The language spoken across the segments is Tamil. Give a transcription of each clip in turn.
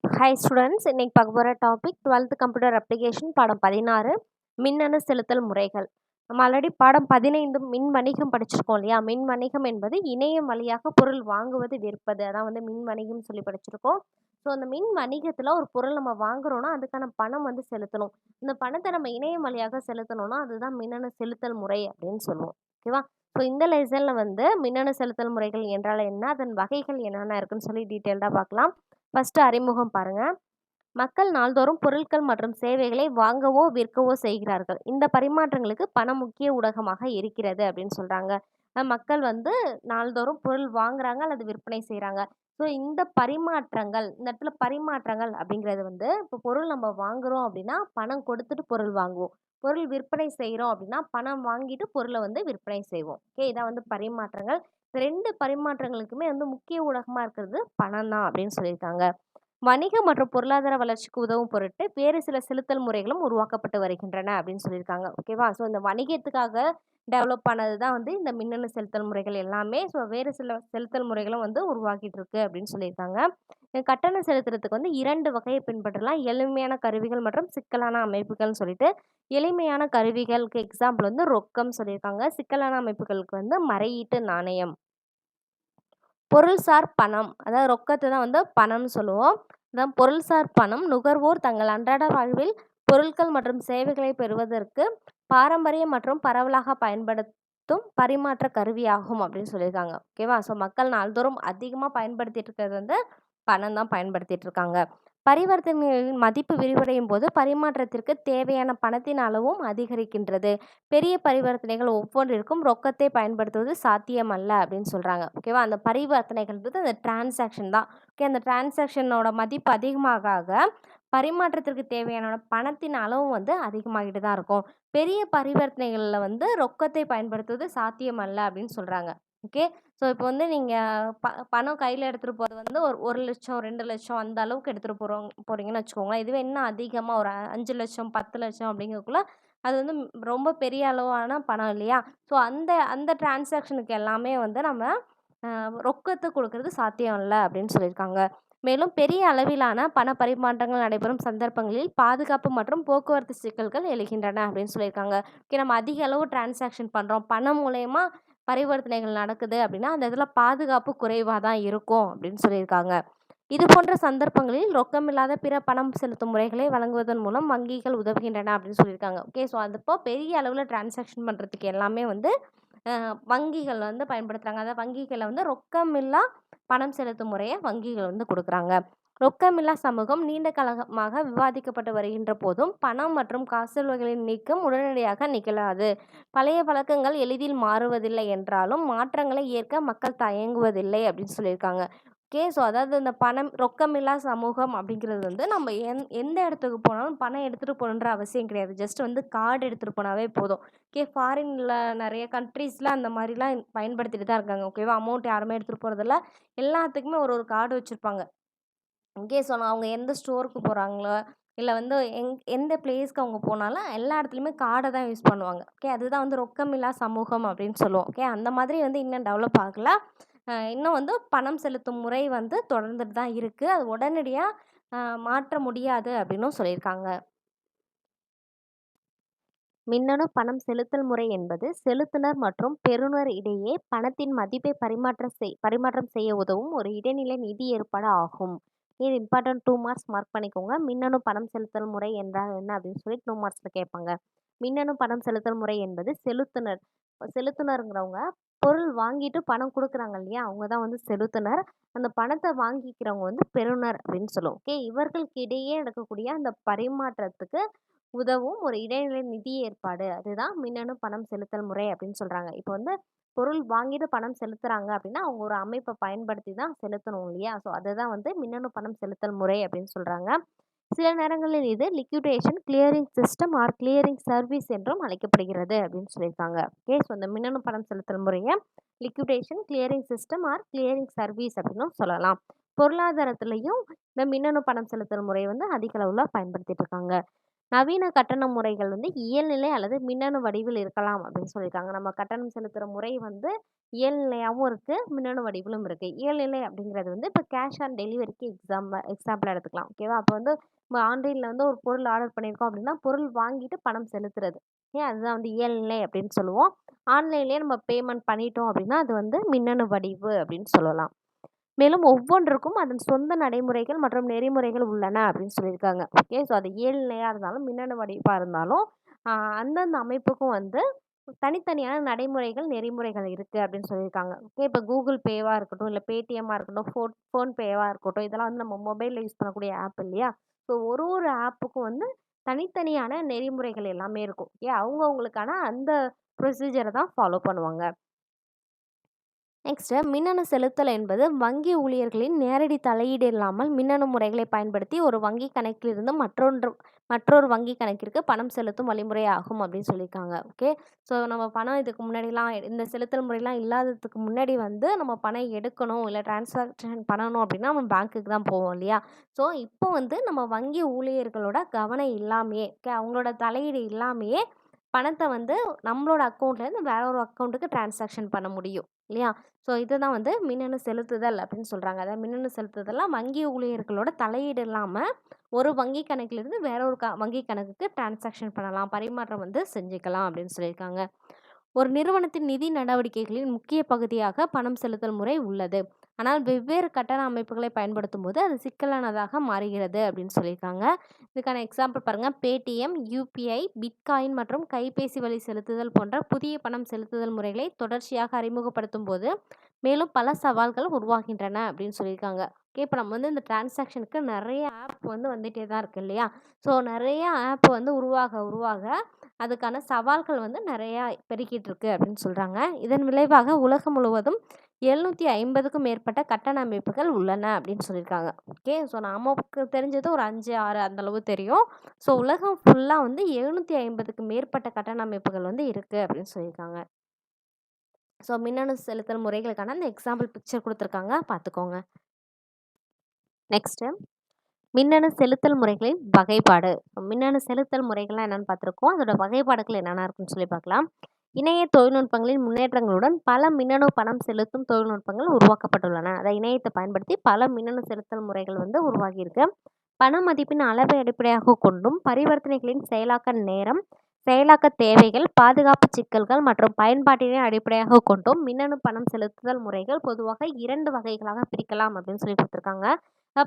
ஹாய் ஸ்டூடெண்ட்ஸ், இன்னைக்கு பார்க்க போகிற டாபிக் 12th கம்ப்யூட்டர் அப்ளிகேஷன் பாடம் 16 மின்னணு செலுத்தல் முறைகள். நம்ம ஆல்ரெடி பாடம் 15 மின் வணிகம் படிச்சிருக்கோம் இல்லையா? மின் வணிகம் என்பது இணையம் வழியாக பொருள் வாங்குவது விற்பது, அதான் வந்து மின் வணிகம் சொல்லி படிச்சிருக்கோம். ஸோ அந்த மின் வணிகத்தில் ஒரு பொருள் நம்ம வாங்குறோம்னா அதுக்கான பணம் வந்து செலுத்தணும். இந்த பணத்தை நம்ம இணையம் வழியாக செலுத்தணும்னா அதுதான் மின்னணு செலுத்தல் முறை அப்படின்னு சொல்லுவோம். ஓகேவா? ஸோ இந்த லெசனில் வந்து மின்னணு செலுத்தல் முறைகள் என்றால் என்ன, அதன் வகைகள் என்னென்ன இருக்குன்னு சொல்லி டீட்டெயில்டாக பார்க்கலாம். ஃபர்ஸ்ட் அறிமுகம் பாருங்க. மக்கள் நாள்தோறும் பொருட்கள் மற்றும் சேவைகளை வாங்கவோ விற்கவோ செய்கிறார்கள். இந்த பரிமாற்றங்களுக்கு பணம் முக்கிய ஊடகமாக இருக்கிறது அப்படின்னு சொல்றாங்க. மக்கள் வந்து நாள்தோறும் பொருள் வாங்குறாங்க அல்லது விற்பனை செய்கிறாங்க. ஸோ இந்த பரிமாற்றங்கள், இந்த இடத்துல பரிமாற்றங்கள் அப்படிங்கிறது வந்து இப்போ பொருள் நம்ம வாங்குறோம் அப்படின்னா பணம் கொடுத்துட்டு பொருள் வாங்குவோம். பொருள் விற்பனை செய்கிறோம் அப்படின்னா பணம் வாங்கிட்டு பொருளை வந்து விற்பனை செய்வோம். ஓகே, இதான் வந்து பரிமாற்றங்கள். இந்த ரெண்டு பரிமாற்றங்களுக்குமே வந்து முக்கிய ஊடகமாக இருக்கிறது பணம் தான் அப்படின்னு சொல்லியிருக்காங்க. வணிக மற்றும் பொருளாதார வளர்ச்சிக்கு உதவும் பொருட்டு வேறு சில செலுத்தல் முறைகளும் உருவாக்கப்பட்டு வருகின்றன அப்படின்னு சொல்லியிருக்காங்க. ஓகேவா? ஸோ இந்த வணிகத்துக்காக டெவலப் ஆனது தான் வந்து இந்த மின்னணு செலுத்தல் முறைகள் எல்லாமே. ஸோ வேறு சில செலுத்தல் முறைகளும் வந்து உருவாக்கிட்டு இருக்கு அப்படின்னு சொல்லியிருக்காங்க. கட்டணம் செலுத்துறதுக்கு வந்து 2 வகையை பின்பற்றலாம். எளிமையான கருவிகள் மற்றும் சிக்கலான அமைப்புகள்னு சொல்லிட்டு. எளிமையான கருவிகளுக்கு எக்ஸாம்பிள் வந்து ரொக்கம் சொல்லியிருக்காங்க. சிக்கலான அமைப்புகளுக்கு வந்து மறையீட்டு நாணயம். பொருள்சார் பணம், அதாவது ரொக்கத்தை தான் வந்து பணம்னு சொல்லுவோம். அதான் பொருள்சார் பணம் நுகர்வோர் தங்கள் அன்றாட வாழ்வில் பொருட்கள் மற்றும் சேவைகளை பெறுவதற்கு பாரம்பரிய மற்றும் பரவலாக பயன்படுத்தும் பரிமாற்ற கருவியாகும் அப்படின்னு சொல்லியிருக்காங்க. ஓகேவா? ஸோ மக்கள் நாள்தோறும் அதிகமாக பயன்படுத்திட்டு இருக்கிறது வந்து பணம் தான் பயன்படுத்திட்டு இருக்காங்க. பரிவர்த்தனைகளின் மதிப்பு விரிவடையும் போது பரிமாற்றத்திற்கு தேவையான பணத்தின் அளவும் அதிகரிக்கின்றது. பெரிய பரிவர்த்தனைகள் ஒவ்வொன்றிற்கும் ரொக்கத்தை பயன்படுத்துவது சாத்தியமல்ல அப்படின்னு சொல்கிறாங்க. ஓகேவா? அந்த பரிவர்த்தனைகள்ன்றது அந்த டிரான்சாக்ஷன் தான். ஓகே, அந்த டிரான்சாக்ஷனோட மதிப்பு அதிகமாக ஆக பரிமாற்றத்திற்கு தேவையான பணத்தின் அளவும் வந்து அதிகமாகிட்டு தான் இருக்கும். பெரிய பரிவர்த்தனைகளில் வந்து ரொக்கத்தை பயன்படுத்துவது சாத்தியமல்ல அப்படின்னு சொல்கிறாங்க. ஓகே, ஸோ இப்போ வந்து நீங்கள் பணம் கையில் எடுத்துகிட்டு போகிறது வந்து ஒரு 1,00,000 2,00,000 அந்த அளவுக்கு எடுத்துகிட்டு போகிறீங்கன்னு வச்சுக்கோங்களேன். இதுவே இன்னும் அதிகமாக ஒரு 5,00,000 10,00,000 அப்படிங்கக்குள்ள அது வந்து ரொம்ப பெரிய அளவான பணம் இல்லையா? ஸோ அந்த அந்த டிரான்சாக்ஷனுக்கு எல்லாமே வந்து நம்ம ரொக்கத்தை கொடுக்கறது சாத்தியம் இல்லை அப்படின்னு சொல்லியிருக்காங்க. மேலும் பெரிய அளவிலான பண பரிமாற்றங்கள் நடைபெறும் சந்தர்ப்பங்களில் பாதுகாப்பு மற்றும் போக்குவரத்து சிக்கல்கள் எழுகின்றன அப்படின்னு சொல்லியிருக்காங்க. ஓகே, நம்ம அதிக அளவு டிரான்சாக்ஷன் பண்ணுறோம், பணம் மூலயமா பரிவர்த்தனைகள் நடக்குது அப்படின்னா அந்த இதில் பாதுகாப்பு குறைவாக தான் இருக்கும் அப்படின்னு சொல்லியிருக்காங்க. இது போன்ற சந்தர்ப்பங்களில் ரொக்கமில்லாத பிற பணம் செலுத்தும் முறைகளை வழங்குவதன் மூலம் வங்கிகள் உதவுகின்றன அப்படின்னு சொல்லியிருக்காங்க. ஓகே, ஸோ அதுப்போ பெரிய அளவில் டிரான்சாக்ஷன் பண்ணுறதுக்கு எல்லாமே வந்து வங்கிகள் வந்து பயன்படுத்துகிறாங்க. அதாவது வங்கிகளில் வந்து ரொக்கமில்லா பணம் செலுத்தும் முறையை வங்கிகள் வந்து கொடுக்குறாங்க. ரொக்கமில்லா சமூகம் நீண்ட காலமாக விவாதிக்கப்பட்டு வருகின்ற போதும் பணம் மற்றும் காசோலைகளின் நீக்கம் உடனடியாக நிகழாது. பழைய வழக்கங்கள் எளிதில் மாறுவதில்லை என்றாலும் மாற்றங்களை ஏற்க மக்கள் தயங்குவதில்லை அப்படின்னு சொல்லியிருக்காங்க. ஓகே, ஸோ அதாவது இந்த பணம் ரொக்கமில்லா சமூகம் அப்படிங்கிறது வந்து நம்ம எந்த இடத்துக்கு போனாலும் பணம் எடுத்துகிட்டு போகணுன்ற அவசியம் கிடையாது. ஜஸ்ட் வந்து கார்டு எடுத்துகிட்டு போனாவே போதும். ஓகே, ஃபாரின்ல நிறைய கண்ட்ரீஸில் அந்த மாதிரிலாம் பயன்படுத்திட்டு தான் இருக்காங்க. ஓகேவா? அமௌண்ட் யாருமே எடுத்துகிட்டு போகிறதில்ல. எல்லாத்துக்குமே ஒரு ஒரு கார்டு வச்சுருப்பாங்க. இன்கேஸ் அவங்க எந்த ஸ்டோருக்கு போகிறாங்களோ இல்லை வந்து எந்த பிளேஸ்க்கு அவங்க போனாலும் எல்லா இடத்துலையுமே கார்டை தான் யூஸ் பண்ணுவாங்க. ஓகே, அதுதான் வந்து ரொக்கமில்லா சமூகம் அப்படின்னு சொல்லுவோம். ஓகே, அந்த மாதிரி வந்து இன்னும் டெவலப் ஆகல. இன்னும் வந்து பணம் செலுத்தும் முறை வந்து தொடர்ந்துட்டு தான் இருக்குது. அது உடனடியாக மாற்ற முடியாது அப்படின்னும் சொல்லியிருக்காங்க. மின்னணு பணம் செலுத்தல் முறை என்பது செலுத்துனர் மற்றும் பெறுநர் இடையே பணத்தின் மதிப்பை பரிமாற்றம் செய்ய உதவும் ஒரு இடைநிலை நிதி ஏற்பாடு ஆகும். இது இம்பார்ட்டன்ட் 2 மார்க்ஸ் மார்க் பண்ணிக்கோங்க. மின்னணு பணம் செலுத்தல் முறை என்றால் என்ன அப்படின்னு சொல்லி 2 மார்க்ஸில் கேட்பாங்க. மின்னணு பணம் செலுத்தல் முறை என்பது செலுத்துனருங்கிறவங்க பொருள் வாங்கிட்டு பணம் கொடுக்குறாங்க இல்லையா, அவங்க தான் வந்து செலுத்துனர். அந்த பணத்தை வாங்கிக்கிறவங்க வந்து பெறுநர் அப்படின்னு சொல்லுவோம். ஓகே, இவர்களுக்கு இடையே நடக்கக்கூடிய அந்த பரிமாற்றத்துக்கு உதவும் ஒரு இடைநிலை நிதி ஏற்பாடு, அதுதான் மின்னணு பணம் செலுத்தல் முறை அப்படின்னு சொல்றாங்க. இப்போ வந்து பொருள் வாங்கிட்டு பணம் செலுத்துறாங்க அப்படின்னா அவங்க ஒரு அமைப்பை பயன்படுத்தி தான் செலுத்தணும் இல்லையா? ஸோ அதுதான் வந்து மின்னணு பணம் செலுத்தல் முறை அப்படின்னு சொல்றாங்க. சில நேரங்களில் இது liquidation clearing system or clearing service என்றும் அழைக்கப்படுகிறது அப்படின்னு சொல்லியிருக்காங்க. ஓகே, ஸோ இந்த மின்னணு பணம் செலுத்தல் முறையை liquidation clearing system or clearing service அப்படின்னும் சொல்லலாம். பொருளாதாரத்திலையும் இந்த மின்னணு பணம் செலுத்தல் முறை வந்து அதிக அளவில் பயன்படுத்திட்டு இருக்காங்க. நவீன கட்டண முறைகள் வந்து இயல்நிலை அல்லது மின்னணு வடிவில் இருக்கலாம் அப்படின்னு சொல்லியிருக்காங்க. நம்ம கட்டணம் செலுத்துற முறை வந்து இயல்நிலையாவும் இருக்கு, மின்னணு வடிவிலும் இருக்கு. இயல்நிலை அப்படிங்கிறது வந்து இப்போ கேஷ் ஆன் டெலிவரிக்கு எக்ஸாம்பிள் எடுத்துக்கலாம். ஓகேவா? அப்போ வந்து நம்ம ஆன்லைன்ல வந்து ஒரு பொருள் ஆர்டர் பண்ணியிருக்கோம் அப்படின்னா, பொருள் வாங்கிட்டு பணம் செலுத்துறது. அதுதான் வந்து இயல்நிலை அப்படின்னு சொல்லுவோம். ஆன்லைன்லேயே நம்ம பேமெண்ட் பண்ணிட்டோம் அப்படின்னா, அது வந்து மின்னணு வடிவு அப்படின்னு சொல்லலாம். மேலும் ஒவ்வொன்றுக்கும் அதன் சொந்த நடைமுறைகள் மற்றும் நெறிமுறைகள் உள்ளன அப்படின்னு சொல்லியிருக்காங்க. ஓகே. ஸோ அது இயல்நிலையா இருந்தாலும், மின்னணு வடிவா இருந்தாலும், அந்தந்த அமைப்புக்கும் வந்து தனித்தனியான நடைமுறைகள், நெறிமுறைகள் இருக்கு அப்படின்னு சொல்லியிருக்காங்க. ஓகே. இப்போ கூகுள் பேவா இருக்கட்டும், இல்ல பேடிஎம்மா இருக்கட்டும், ஃபோன்பேவா இருக்கட்டும், இதெல்லாம் வந்து நம்ம மொபைல்ல யூஸ் பண்ணக்கூடிய ஆப் இல்லையா? ஸோ ஒரு ஒரு ஆப்புக்கும் வந்து தனித்தனியான நெறிமுறைகள் எல்லாமே இருக்கும். அவங்கவங்களுக்கான அந்த ப்ரொசீஜர தான் ஃபாலோ பண்ணுவாங்க. நெக்ஸ்ட்டு மின்னணு செலுத்தல் என்பது வங்கி ஊழியர்களின் நேரடி தலையீடு இல்லாமல் மின்னணு முறைகளை பயன்படுத்தி ஒரு வங்கி கணக்கிலிருந்து மற்றொரு வங்கி கணக்கிற்கு பணம் செலுத்தும் வழிமுறை ஆகும் அப்படின்னு சொல்லியிருக்காங்க. ஓகே. ஸோ நம்ம பணம் இதுக்கு முன்னாடிலாம் இந்த செலுத்தல் முறைலாம் இல்லாததுக்கு முன்னாடி வந்து நம்ம பணம் எடுக்கணும், இல்லை டிரான்சாக்ஷன் பண்ணணும் அப்படின்னா நம்ம பேங்க்குக்கு தான் போவோம் இல்லையா? ஸோ இப்போ வந்து நம்ம வங்கி ஊழியர்களோட கவனம் இல்லாமையே, ஓகே, அவங்களோட தலையீடு இல்லாமையே பணத்தை வந்து நம்மளோட அக்கௌண்ட்லேருந்து வேற ஒரு அக்கௌண்ட்டுக்கு டிரான்சாக்ஷன் பண்ண முடியும் இல்லையா? ஸோ இதுதான் வந்து மின்னணு செலுத்துதல் அப்படின்னு சொல்கிறாங்க. அதாவது மின்னணு செலுத்துதல்லாம் வங்கி ஊழியர்களோட தலையீடு இல்லாமல் ஒரு வங்கி கணக்கிலிருந்து வேற ஒரு வங்கி கணக்குக்கு டிரான்சாக்ஷன் பண்ணலாம், பரிமாற்றம் வந்து செஞ்சுக்கலாம் அப்படின்னு சொல்லியிருக்காங்க. ஒரு நிறுவனத்தின் நிதி நடவடிக்கைகளின் முக்கிய பகுதியாக பணம் செலுத்தல் முறை உள்ளது. ஆனால் வெவ்வேறு கட்டண அமைப்புகளை பயன்படுத்தும் போது அது சிக்கலானதாக மாறுகிறது அப்படின்னு சொல்லியிருக்காங்க. இதுக்கான எக்ஸாம்பிள் பாருங்கள். பேடிஎம், யூபிஐ, பிட்காயின் மற்றும் கைபேசி வழி செலுத்துதல் போன்ற புதிய பணம் செலுத்துதல் முறைகளை தொடர்ச்சியாக அறிமுகப்படுத்தும் போது மேலும் பல சவால்கள் உருவாகின்றன அப்படின்னு சொல்லியிருக்காங்க. ஓகே. இப்போ நம்ம வந்து இந்த டிரான்சாக்ஷனுக்கு நிறைய ஆப் வந்து வந்துட்டே தான் இருக்கு இல்லையா? ஸோ நிறைய ஆப் வந்து உருவாக அதுக்கான சவால்கள் வந்து நிறையா பெருகிட்டு இருக்கு அப்படின்னு சொல்கிறாங்க. இதன் விளைவாக உலகம் முழுவதும் 750க்கும் மேற்பட்ட கட்டண அமைப்புகள் உள்ளன அப்படின்னு சொல்லியிருக்காங்க. ஓகே. ஸோ நமக்கு தெரிஞ்சது ஒரு 5, 6 அந்தளவு தெரியும். ஸோ உலகம் ஃபுல்லாக வந்து 750க்கு மேற்பட்ட கட்டண அமைப்புகள் வந்து இருக்குது அப்படின்னு சொல்லியிருக்காங்க. ஸோ மின்னணு செலுத்தல் முறைகளுக்கான அந்த எக்ஸாம்பிள் பிக்சர் கொடுத்துருக்காங்க, பார்த்துக்கோங்க. நெக்ஸ்ட்டு மின்னணு செலுத்தல் முறைகளின் வகைப்பாடு. மின்னணு செலுத்தல் முறைகள்லாம் என்னென்னு பார்த்துருக்கோம். அதோட வகைப்பாடுகள் என்னென்ன இருக்குன்னு சொல்லி பார்க்கலாம். இணைய தொழில்நுட்பங்களின் முன்னேற்றங்களுடன் பல மின்னணு பணம் செலுத்தும் தொழில்நுட்பங்கள் உருவாக்கப்பட்டுள்ளன. அதை இணையத்தை பயன்படுத்தி பல மின்னணு செலுத்தல் முறைகள் வந்து உருவாகியிருக்கு. பண மதிப்பின் அளவை அடிப்படையாக கொண்டும் பரிவர்த்தனைகளின் செயலாக்க நேரம், செயலாக்க தேவைகள், பாதுகாப்பு சிக்கல்கள் மற்றும் பயன்பாட்டினை அடிப்படையாக கொண்டும் மின்னணு பணம் செலுத்துதல் முறைகள் பொதுவாக 2 வகைகளாக பிரிக்கலாம் அப்படின்னு சொல்லி கொடுத்துருக்காங்க.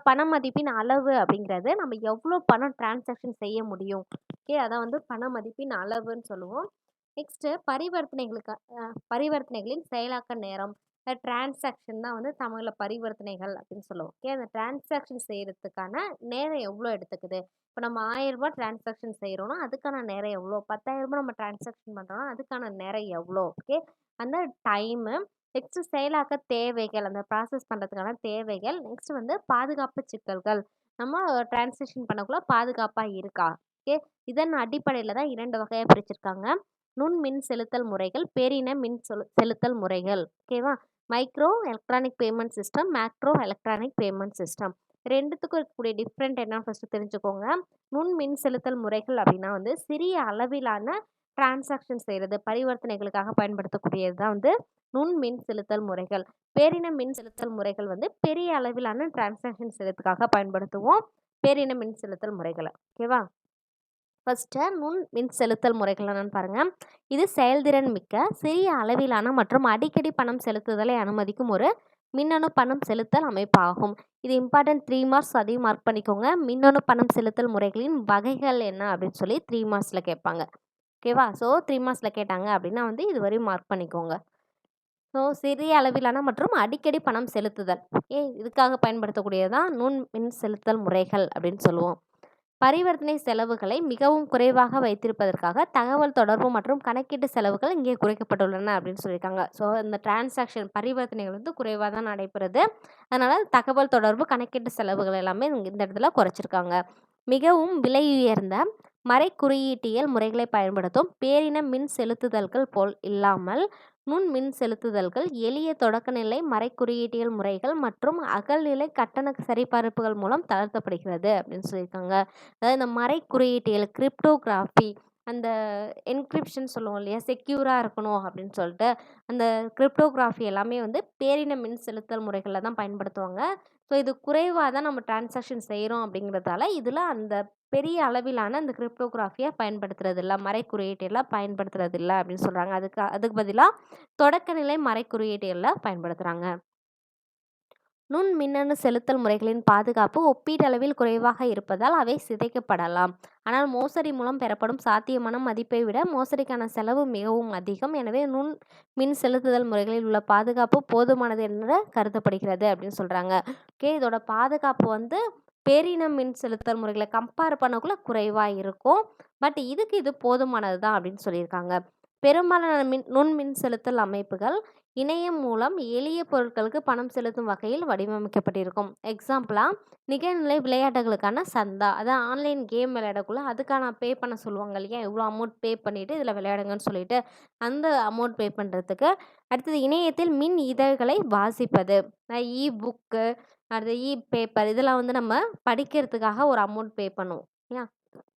பண மதிப்பின் அளவு அப்படிங்கிறது நம்ம எவ்வளோ பணம் டிரான்சாக்ஷன் செய்ய முடியும். ஓகே. அதான் வந்து பண மதிப்பின் அளவுன்னு சொல்லுவோம். நெக்ஸ்ட்டு பரிவர்த்தனைகளின் செயலாக்க நேரம். டிரான்சாக்ஷன் தான் வந்து தமிழில் பரிவர்த்தனைகள் அப்படின்னு சொல்லுவோம். ஓகே. அந்த டிரான்சாக்ஷன் செய்கிறதுக்கான நேரம் எவ்வளோ எடுத்துக்குது. இப்போ நம்ம ரூ. 1000 டிரான்சாக்ஷன் செய்கிறோன்னா அதுக்கான நேரம் எவ்வளோ, ரூ. 10,000 நம்ம டிரான்சாக்ஷன் பண்ணுறோன்னா அதுக்கான நேரம் எவ்வளோ. ஓகே. அந்த டைமு. நெக்ஸ்ட்டு செயலாக்க தேவைகள், அந்த ப்ராசஸ் பண்ணுறதுக்கான தேவைகள். நெக்ஸ்ட்டு வந்து பாதுகாப்பு சிக்கல்கள். நம்ம டிரான்சாக்ஷன் பண்ணக்குள்ள பாதுகாப்பாக இருக்கா. ஓகே. இதன் அடிப்படையில் தான் 2 வகையாக பிரிச்சிருக்காங்க. நுண் மின் செலுத்தல் முறைகள், பேரின மின் செலுத்தல் முறைகள். ஓகேவா? Micro electronic payment system, macro electronic payment system. ரெண்டுத்துக்கும் இருக்கக்கூடிய டிஃப்ரெண்ட் என்னன்னு ஃபஸ்ட்டு தெரிஞ்சுக்கோங்க. நுண் மின் செலுத்தல் முறைகள் அப்படின்னா வந்து சிறிய அளவிலான டிரான்சாக்ஷன் செய்கிறது, பரிவர்த்தனைகளுக்காக பயன்படுத்தக்கூடியது தான் வந்து நுண் மின் செலுத்தல் முறைகள். பேரின மின் செலுத்தல் முறைகள் வந்து பெரிய அளவிலான டிரான்சாக்ஷன் செய்யறதுக்காக பயன்படுத்துவோம் பேரின மின் செலுத்தல் முறைகளை. ஓகேவா? ஃபஸ்ட்டு நுண் மின் செலுத்தல் முறைகள் என்னன்னு பாருங்கள். இது செயல்திறன் மிக்க சிறிய அளவிலான மற்றும் அடிக்கடி பணம் செலுத்துதலை அனுமதிக்கும் ஒரு மின்னணு பணம் செலுத்தல் அமைப்பாகும். இது இம்பார்ட்டன்ட் 3 மார்க்ஸ், அதையும் மார்க் பண்ணிக்கோங்க. மின்னணு பணம் செலுத்தல் முறைகளின் வகைகள் என்ன அப்படின்னு சொல்லி 3 மார்க்ஸில் கேட்பாங்க. ஓகேவா? ஸோ 3 மார்க்ஸில் கேட்டாங்க அப்படின்னா வந்து இதுவரையும் மார்க் பண்ணிக்கோங்க. ஸோ சிறிய அளவிலான மற்றும் அடிக்கடி பணம் செலுத்துதல். இதுக்காக பயன்படுத்தக்கூடியது தான் நுண் மின் செலுத்தல் முறைகள் அப்படின்னு சொல்லுவோம். பரிவர்த்தனை செலவுகளை மிகவும் குறைவாக வைத்திருப்பதற்காக தகவல் தொடர்பு மற்றும் கணக்கீட்டு செலவுகள் இங்கே குறைக்கப்பட்டுள்ளன அப்படின்னு சொல்லியிருக்காங்க. ஸோ இந்த டிரான்சாக்ஷன் பரிவர்த்தனைகள் வந்து குறைவாக தான் நடைபெறுது. அதனால் தகவல் தொடர்பு கணக்கீட்டு செலவுகள் எல்லாமே இந்த இடத்துல குறைச்சிருக்காங்க. மிகவும் விலை உயர்ந்த மறை குறியீட்டியல் முறைகளை பயன்படுத்தும் பேரின மின் செலுத்துதல்கள் போல் இல்லாமல் நுண் மின் செலுத்துதல்கள் எளிய தொடக்கநிலை மறைக்குறியீட்டியல் முறைகள் மற்றும் அகல்நிலை கட்டண சரிபார்ப்புகள் மூலம் தளர்த்தப்படுகிறது அப்படின்னு சொல்லியிருக்காங்க. அதாவது இந்த மறைக்குறியீட்டியல் கிரிப்டோகிராஃபி, அந்த என்கிரிப்ஷன் சொல்லுவோம் இல்லையா, செக்யூராக இருக்கணும் அப்படின்னு சொல்லிட்டு அந்த கிரிப்டோகிராஃபி எல்லாமே வந்து பேரின மின் செலுத்தல் முறைகளில் தான் பயன்படுத்துவாங்க. ஸோ இது குறைவாக தான் நம்ம டிரான்சாக்ஷன் செய்கிறோம் அப்படிங்கிறதால இதில் அந்த பெரிய அளவிலான அந்த கிரிப்டோகிராஃபியை பயன்படுத்துறது இல்லை, மறைக்குறியீட்டெல்லாம் பயன்படுத்துறது இல்லை அப்படின்னு சொல்கிறாங்க. அதுக்கு பதிலாக தொடக்கநிலை மறைக்குறியீட்டெல்லாம் பயன்படுத்துகிறாங்க. நுண் மின்னணு செலுத்தல் முறைகளின் பாதுகாப்பு ஒப்பீட்டளவில் குறைவாக இருப்பதால் அவை சிதைக்கப்படலாம். ஆனால் மோசடி மூலம் பெறப்படும் சாத்தியமான மதிப்பை விட மோசடிக்கான செலவு மிகவும் அதிகம். எனவே நுண் மின் செலுத்துதல் முறைகளில் உள்ள பாதுகாப்பு போதுமானது என்று கருதப்படுகிறது அப்படின்னு சொல்கிறாங்க. ஓகே, இதோட பாதுகாப்பு வந்து பேரின மின் செலுத்தல் முறைகளை கம்பேர் பண்ணக்குள்ள குறைவாக இருக்கும். பட் இதுக்கு இது போதுமானது தான் அப்படின்னு சொல்லியிருக்காங்க. பெரும்பாலான நுண்மின் செலுத்தல் அமைப்புகள் இணையம் மூலம் எளிய பொருட்களுக்கு பணம் செலுத்தும் வகையில் வடிவமைக்கப்பட்டிருக்கும். எக்ஸாம்பிளாக நிகழ்நிலை விளையாட்டுகளுக்கான சந்தா, அதான் ஆன்லைன் கேம் விளையாடக்குள்ள அதுக்கான பே பண்ண சொல்லுவாங்க இல்லையா, இவ்வளோ அமௌண்ட் பே பண்ணிவிட்டு இதில் விளையாடுங்கன்னு சொல்லிட்டு அந்த அமௌண்ட் பே பண்ணுறதுக்கு. அடுத்தது இணையத்தில் மின் இதழ்களை வாசிப்பது, இ புக்கு, அடுத்து இ பேப்பர், இதெல்லாம் வந்து நம்ம படிக்கிறதுக்காக ஒரு அமௌண்ட் பே பண்ணுவோம் இல்லையா.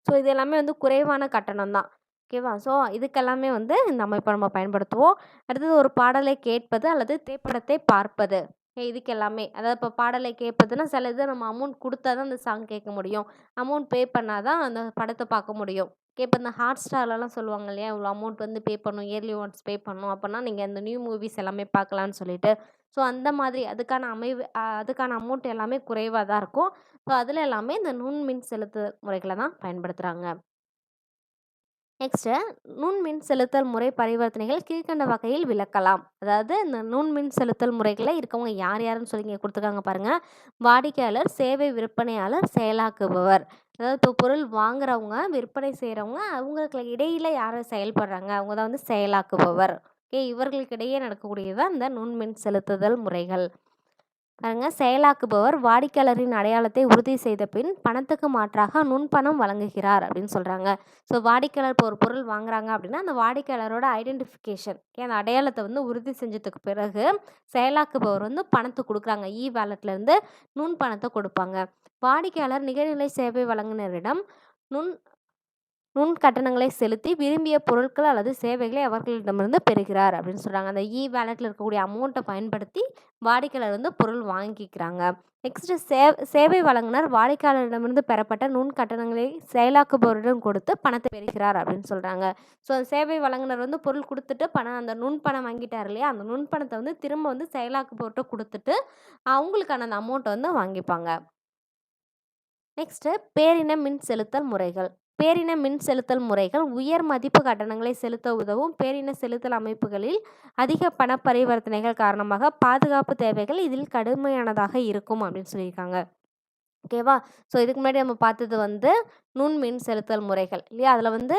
ஸோ இது எல்லாமே வந்து குறைவான கட்டணம் தான். ஓகேவா. ஸோ இதுக்கெல்லாமே வந்து இந்த அமைப்பை நம்ம பயன்படுத்துவோம். அடுத்தது ஒரு பாடலை கேட்பது அல்லது திரைப்படத்தை பார்ப்பது. இதுக்கு எல்லாமே, அதாவது இப்போ பாடலை கேட்பதுன்னா சில இது நம்ம அமௌண்ட் கொடுத்தா தான் அந்த சாங் கேட்க முடியும், அமௌண்ட் பே பண்ணால் தான் அந்த படத்தை பார்க்க முடியும். இப்போ இந்த ஹாட் ஸ்டார்லலாம் சொல்லுவாங்க இல்லையா, இவ்வளோ அமௌண்ட் வந்து பே பண்ணணும், இயர்லி ஒன்ஸ் பே பண்ணணும், அப்போனா நீங்கள் அந்த நியூ மூவிஸ் எல்லாமே பார்க்கலான்னு சொல்லிட்டு. ஸோ அந்த மாதிரி அதுக்கான அமௌண்ட் எல்லாமே குறைவாக தான் இருக்கும். ஸோ அதில் எல்லாமே இந்த நுண்மின் செலுத்து முறைகளை தான் பயன்படுத்துகிறாங்க. நெக்ஸ்ட்டு நுண்மின் செலுத்தல் முறை பரிவர்த்தனைகள் கீழ்கண்ட வகையில் விளக்கலாம். அதாவது இந்த நுண்மின் செலுத்தல் முறைகளில் இருக்கவங்க யார் யாருன்னு சொல்லி இங்கே கொடுத்துருக்காங்க பாருங்கள். வாடிக்கையாளர், சேவை விற்பனையாளர், செயலாக்குபவர். அதாவது இப்போ பொருள் வாங்குறவங்க, விற்பனை செய்கிறவங்க, அவங்களுக்கு இடையில யார் செயல்படுறாங்க, அவங்க தான் வந்து செயலாக்குபவர். ஓகே, இவர்களுக்கு இடையே நடக்கக்கூடியது தான் இந்த நுண்மின் செலுத்துதல் முறைகள். பாருங்க, செயலாக்குபவர் வாடிக்கையாளரின் அடையாளத்தை உறுதி செய்த பின் பணத்துக்கு மாற்றாக நுண்பணம் வழங்குகிறார் அப்படின்னு சொல்கிறாங்க. ஸோ வாடிக்கையாளர் இப்போ ஒரு பொருள் வாங்குறாங்க அப்படின்னா அந்த வாடிக்கையாளரோட ஐடென்டிஃபிகேஷன், அந்த அடையாளத்தை வந்து உறுதி செஞ்சதுக்கு பிறகு செயலாக்குபவர் வந்து பணத்தை கொடுக்குறாங்க. இ வேலட்லேருந்து நுண் பணத்தை கொடுப்பாங்க. வாடிக்கையாளர் நிகழ்நிலை சேவை வழங்குனரிடம் நுண் நுண் கட்டணங்களை செலுத்தி விரும்பிய பொருட்கள் அல்லது சேவைகளை அவர்களிடமிருந்து பெறுகிறார் அப்படின்னு சொல்கிறாங்க. அந்த இ வேலெட்டில் இருக்கக்கூடிய அமௌண்ட்டை பயன்படுத்தி வாடிக்கையாளர் வந்து பொருள் வாங்கிக்கிறாங்க. நெக்ஸ்ட்டு சேவை வழங்குனர் வாடிக்கையாளரிடமிருந்து பெறப்பட்ட நுண் கட்டணங்களை செயலாக்குபவரிடம் கொடுத்து பணத்தை பெறுகிறார் அப்படின்னு சொல்கிறாங்க. ஸோ சேவை வழங்குனர் வந்து பொருள் கொடுத்துட்டு அந்த நுண்பணம் வாங்கிட்டார் இல்லையா, அந்த நுண்பணத்தை வந்து திரும்ப வந்து செயலாக்குபவர்கிட்ட கொடுத்துட்டு அவங்களுக்கான அந்த அமௌண்ட்டை வந்து வாங்கிப்பாங்க. நெக்ஸ்ட்டு பேரின மின் செலுத்தல் முறைகள். பேரின மின் செலுத்தல் முறைகள் உயர் மதிப்பு கட்டணங்களை செலுத்த உதவும். பேரின செலுத்தல் அமைப்புகளில் அதிக பண பரிவர்த்தனைகள் காரணமாக பாதுகாப்பு தேவைகள் இதில் கடுமையானதாக இருக்கும் அப்படின்னு சொல்லியிருக்காங்க. ஓகேவா. ஸோ இதுக்கு முன்னாடி நம்ம பார்த்தது வந்து நுண்மின் செலுத்தல் முறைகள் இல்லையா, அதில் வந்து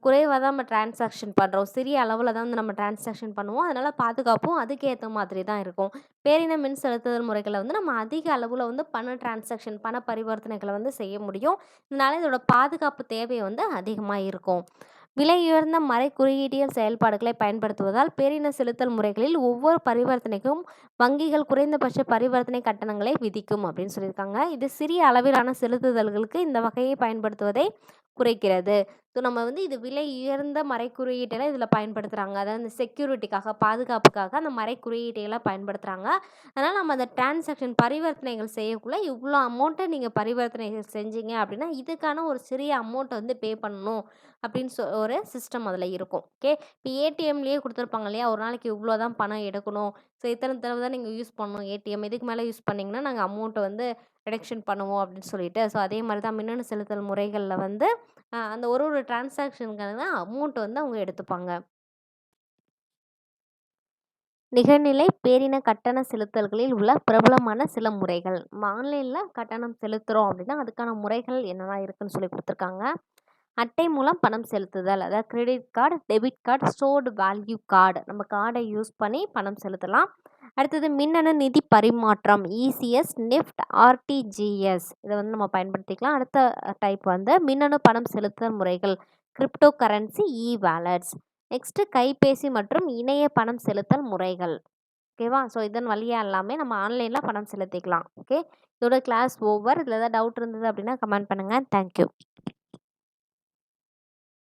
குறைவாக தான் நம்ம டிரான்சாக்ஷன் பண்ணுறோம், சிறிய அளவில் தான் வந்து நம்ம டிரான்சாக்ஷன் பண்ணுவோம், அதனால் பாதுகாப்பும் அதுக்கேற்ற மாதிரி தான் இருக்கும். பேரின மின் செலுத்துதல் முறைகளை வந்து நம்ம அதிக அளவில் வந்து பண பரிவர்த்தனைகளை வந்து செய்ய முடியும். இதனால இதோட பாதுகாப்பு தேவை வந்து அதிகமாக இருக்கும். விலையுயர்ந்த மறை குறியீட்டியல் செயல்பாடுகளை பயன்படுத்துவதால் பேரின செலுத்தல் முறைகளில் ஒவ்வொரு பரிவர்த்தனைக்கும் வங்கிகள் குறைந்தபட்ச பரிவர்த்தனை கட்டணங்களை விதிக்கும் அப்படின்னு சொல்லியிருக்காங்க. இது சிறிய அளவிலான செலுத்துதல்களுக்கு இந்த வகையை பயன்படுத்துவதை குறைக்கிறது. ஸோ நம்ம வந்து இது விலை உயர்ந்த மறை குறியீட்டெல்லாம் இதில் பயன்படுத்துகிறாங்க. அதாவது இந்த செக்யூரிட்டிக்காக, பாதுகாப்புக்காக அந்த மறை குறியீட்டையெல்லாம் பயன்படுத்துகிறாங்க. அதனால் நம்ம அந்த டிரான்சாக்ஷன் பரிவர்த்தனைகள் செய்யக்குள்ள இவ்வளோ அமௌண்ட்டை நீங்கள் பரிவர்த்தனைகள் செஞ்சீங்க அப்படின்னா இதுக்கான ஒரு சிறிய அமௌண்ட்டை வந்து பே பண்ணணும் அப்படின்னு ஒரு சிஸ்டம் அதில் இருக்கும். ஓகே, இப்போ ஏடிஎம்லேயே கொடுத்துருப்பாங்க இல்லையா, ஒரு நாளைக்கு இவ்வளோ தான் பணம் எடுக்கணும், ஸோ இத்தனை தடவை தான் நீங்கள் யூஸ் பண்ணணும் ஏடிஎம், இதுக்கு மேலே யூஸ் பண்ணிங்கன்னா நாங்கள் அமௌண்ட்டை வந்து ரிடக்ஷன் பண்ணுவோம் அப்படின்னு சொல்லிட்டு. ஸோ அதே மாதிரி தான் மின்னணு செலுத்தல் முறைகளில் வந்து அந்த ஒரு டிரான்சாக்ஷனுக்கான அமௌண்ட் வந்து அவங்க எடுத்துப்பாங்க. நிகழ்நிலை பேரின கட்டண செலுத்தல்களில் உள்ள பிரபலமான சில முறைகள். ஆன்லைனில் கட்டணம் செலுத்துகிறோம் அப்படின்னா அதுக்கான முறைகள் என்னெல்லாம் இருக்குன்னு சொல்லி கொடுத்துருக்காங்க. அட்டை மூலம் பணம் செலுத்துதல், அதாவது credit card, debit card, stored value card, நம்ம கார்டை யூஸ் பண்ணி பணம் செலுத்தலாம். அடுத்தது மின்னணு நிதி பரிமாற்றம், இசிஎஸ், நெஃப்ட், ஆர்டிஜிஎஸ், இதை வந்து நம்ம பயன்படுத்திக்கலாம். அடுத்த டைப் வந்து மின்னணு பணம் செலுத்தல் முறைகள், கிரிப்டோ கரன்சி, இ வேலட்ஸ். நெக்ஸ்ட்டு கைபேசி மற்றும் இணைய பணம் செலுத்தல் முறைகள். ஓகேவா? ஸோ இதன் வழியா எல்லாமே நம்ம ஆன்லைனில் பணம் செலுத்திக்கலாம். ஓகே, இதோட கிளாஸ் ஓவர். இதில் ஏதாவது டவுட் இருந்தது அப்படின்னா கமெண்ட் பண்ணுங்கள். தேங்க்யூ.